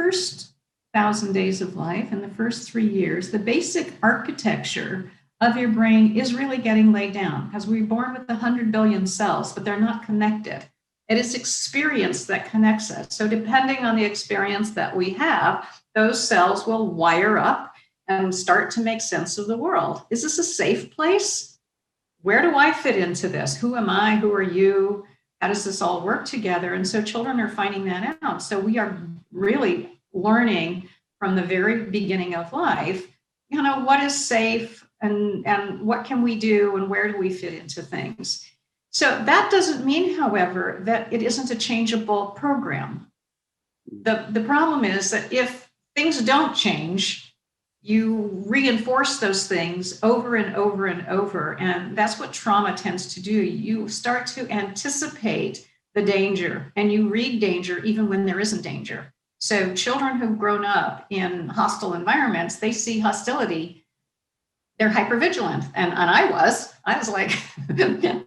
first 1,000 days of life, in the first 3 years, the basic architecture of your brain is really getting laid down because we're born with 100 billion cells, but they're not connected. It is experience that connects us. So depending on the experience that we have, those cells will wire up and start to make sense of the world. Is this a safe place? Where do I fit into this? Who am I? Who are you? How does this all work together? And so children are finding that out. So we are really learning from the very beginning of life, what is safe and what can we do and where do we fit into things? So that doesn't mean, however, that it isn't a changeable program. The problem is that if things don't change, you reinforce those things over and over and over. And that's what trauma tends to do. You start to anticipate the danger and you read danger even when there isn't danger. So children who've grown up in hostile environments, they see hostility, they're hypervigilant. And I was like, that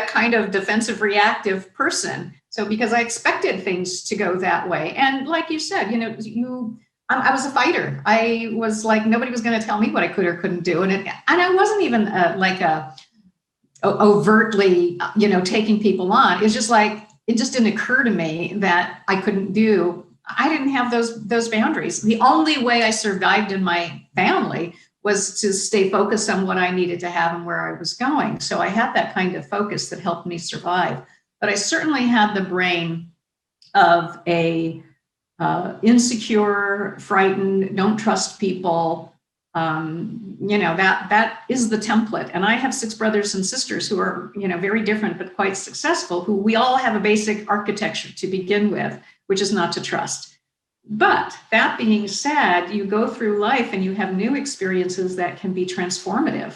kind of defensive reactive person. So because I expected things to go that way. And like you said, I was a fighter. I was like, nobody was going to tell me what I could or couldn't do. And I wasn't even overtly, taking people on. It's just like, it just didn't occur to me that I couldn't do. I didn't have those boundaries. The only way I survived in my family was to stay focused on what I needed to have and where I was going. So I had that kind of focus that helped me survive. But I certainly had the brain of a insecure, frightened, don't trust people. That is the template. And I have 6 brothers and sisters who are, very different, but quite successful, who we all have a basic architecture to begin with, which is not to trust. But that being said, you go through life and you have new experiences that can be transformative.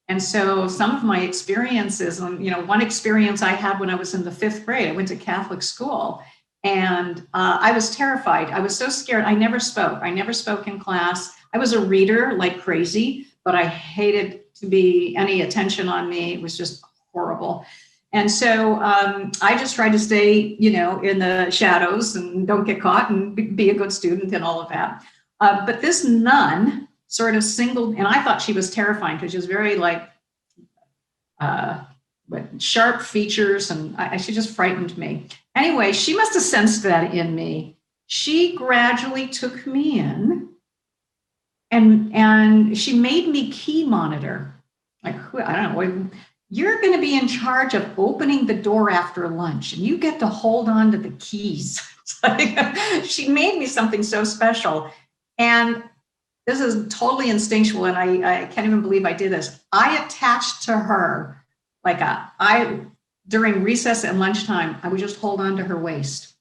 And so some of my experiences, one experience I had when I was in the 5th grade, I went to Catholic school. And I was terrified. I was so scared. I never spoke. I never spoke in class. I was a reader like crazy, but I hated to be any attention on me. It was just horrible. And so I just tried to stay, in the shadows and don't get caught and be a good student and all of that. But this nun sort of singled, and I thought she was terrifying because she was very sharp features, and she just frightened me. Anyway, she must have sensed that in me. She gradually took me in and she made me key monitor. I don't know, you're going to be in charge of opening the door after lunch and you get to hold on to the keys. She made me something so special. And this is totally instinctual. And I can't even believe I did this. I attached to her during recess and lunchtime, I would just hold on to her waist.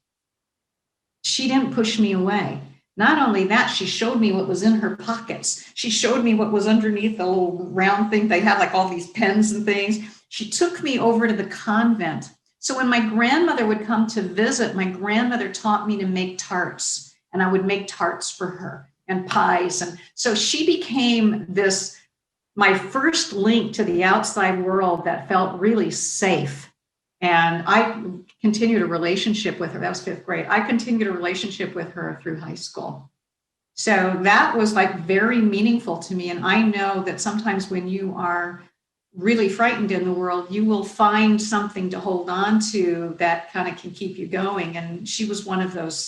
She didn't push me away. Not only that, she showed me what was in her pockets. She showed me what was underneath the little round thing. They had all these pens and things. She took me over to the convent. So when my grandmother would come to visit, my grandmother taught me to make tarts, and I would make tarts for her and pies. And so she became my first link to the outside world that felt really safe. And I continued a relationship with her. That was 5th grade. I continued a relationship with her through high school. So that was very meaningful to me. And I know that sometimes when you are really frightened in the world, you will find something to hold on to that kind of can keep you going. And she was one of those